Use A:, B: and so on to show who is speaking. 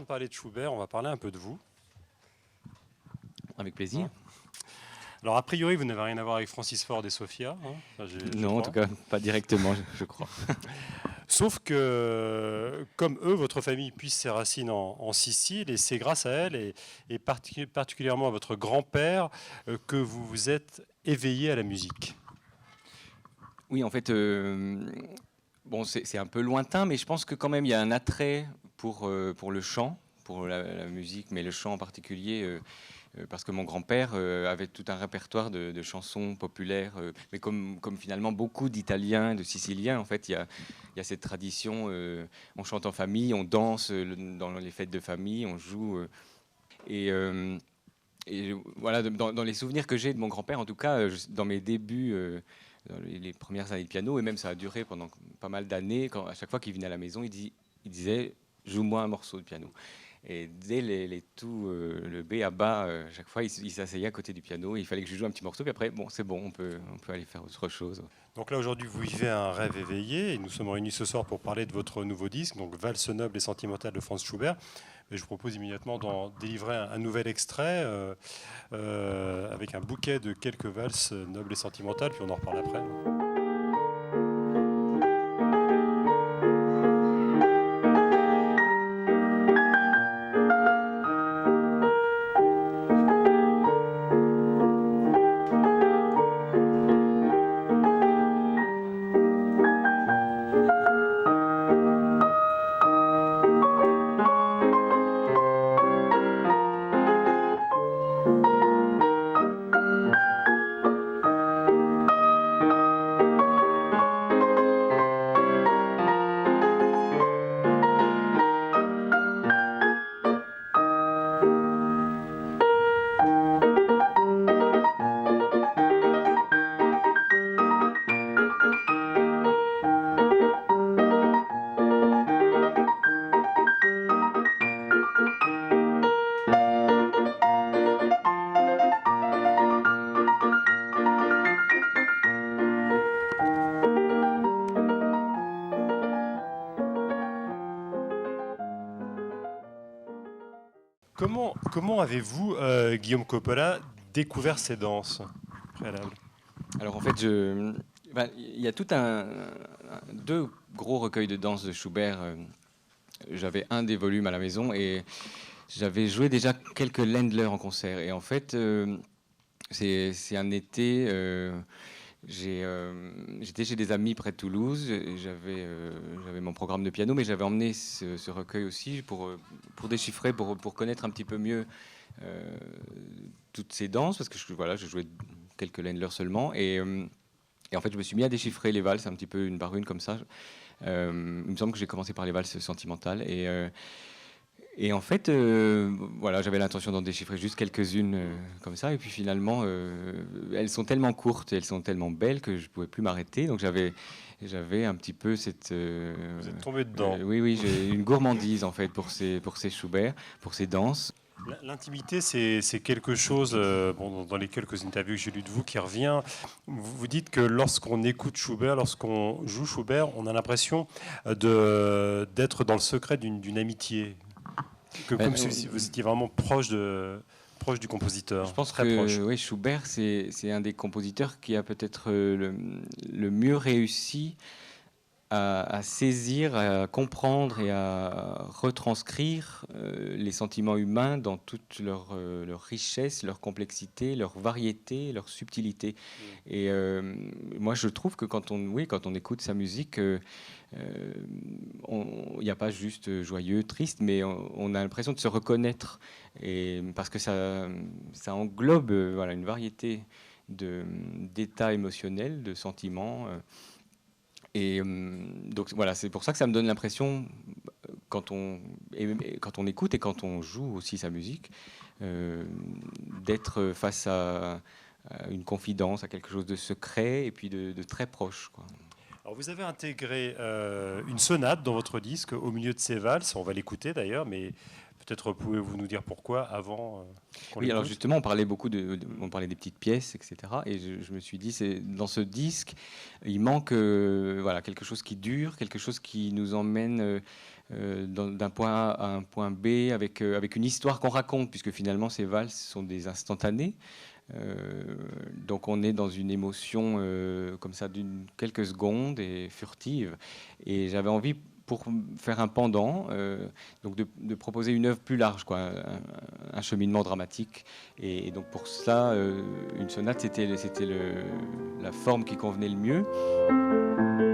A: de parler de Schubert, on va parler un peu de vous.
B: Avec plaisir.
A: Alors, a priori, vous n'avez rien à voir avec Francis Ford et Sophia. Enfin, je
B: Non, en
A: crois.
B: tout cas, pas directement, je crois.
A: Sauf que, comme eux, votre famille puise ses racines en Sicile, et c'est grâce à elle, et particulièrement à votre grand-père, que vous vous êtes éveillé à la musique.
B: Oui, en fait, bon, c'est un peu lointain, mais je pense que quand même, il y a un attrait pour le chant, pour la musique, mais le chant en particulier, parce que mon grand-père avait tout un répertoire de chansons populaires, mais comme finalement beaucoup d'Italiens, de Siciliens, en fait, il y a cette tradition, on chante en famille, on danse dans les fêtes de famille, on joue. Et, euh, et voilà, dans les souvenirs que j'ai de mon grand-père, en tout cas, dans mes débuts, dans les premières années de piano, et même ça a duré pendant pas mal d'années, à chaque fois qu'il venait à la maison, il disait joue-moi un morceau de piano. Et dès le B à bas, chaque fois, il s'asseyait à côté du piano. Et il fallait que je joue un petit morceau. Puis après, bon, c'est bon, on peut aller faire autre chose.
A: Donc là, aujourd'hui, vous vivez un rêve éveillé, et nous sommes réunis ce soir pour parler de votre nouveau disque, donc Valse noble et sentimentale de Franz Schubert. Et je vous propose immédiatement d'en délivrer un nouvel extrait avec un bouquet de quelques valses nobles et sentimentales, puis on en reparle après. Comment avez-vous, Guillaume Coppola, découvert ces danses préalables?
B: Alors en fait, il y a deux gros recueils de danse de Schubert. J'avais un des volumes à la maison et j'avais joué déjà quelques Ländler en concert. Et en fait, c'est un été. J'étais chez des amis près de Toulouse. J'avais mon programme de piano, mais j'avais emmené ce recueil aussi pour déchiffrer, pour connaître un petit peu mieux toutes ces danses, parce que je jouais quelques Ländler seulement. Et en fait, je me suis mis à déchiffrer les valses un petit peu une par une comme ça. Il me semble que j'ai commencé par les valses sentimentales. Et en fait, voilà, j'avais l'intention d'en déchiffrer juste quelques-unes comme ça. Et puis finalement, elles sont tellement courtes et elles sont tellement belles que je ne pouvais plus m'arrêter. Donc j'avais un petit peu cette...
A: Vous êtes tombé dedans.
B: Oui, j'ai une gourmandise en fait pour ces Schubert, pour ces danses.
A: L'intimité, c'est quelque chose, dans les quelques interviews que j'ai lues de vous, qui revient. Vous dites que lorsqu'on écoute Schubert, lorsqu'on joue Schubert, on a l'impression d'être dans le secret d'une amitié. Comme si vous étiez vraiment proche du compositeur.
B: Je pense
A: très proche.
B: Oui, Schubert, c'est un des compositeurs qui a peut-être le mieux réussi à saisir, à comprendre et à retranscrire les sentiments humains dans toute leur richesse, leur complexité, leur variété, leur subtilité. Et moi, je trouve que quand on écoute sa musique, il n'y a pas juste joyeux, triste, mais on a l'impression de se reconnaître, parce que ça englobe une variété d'états émotionnels, de sentiments. Et donc voilà, c'est pour ça que ça me donne l'impression, quand on écoute et quand on joue aussi sa musique, d'être face à une confidence, à quelque chose de secret et puis de très proche, quoi.
A: Alors vous avez intégré une sonate dans votre disque au milieu de ces valses. On va l'écouter d'ailleurs, mais Peut-être pouvez-vous nous dire pourquoi avant qu'on
B: Oui, alors
A: l'écoute.
B: justement, on parlait beaucoup on parlait des petites pièces, etc. Et je me suis dit, c'est dans ce disque, il manque voilà quelque chose qui dure, quelque chose qui nous emmène d'un point A à un point B avec une histoire qu'on raconte, puisque finalement ces valses sont des instantanés. Donc on est dans une émotion comme ça d'une quelques secondes et furtive. Et j'avais envie pour faire un pendant, donc de proposer une œuvre plus large, quoi, un cheminement dramatique. Et donc pour cela, une sonate, c'était la forme qui convenait le mieux.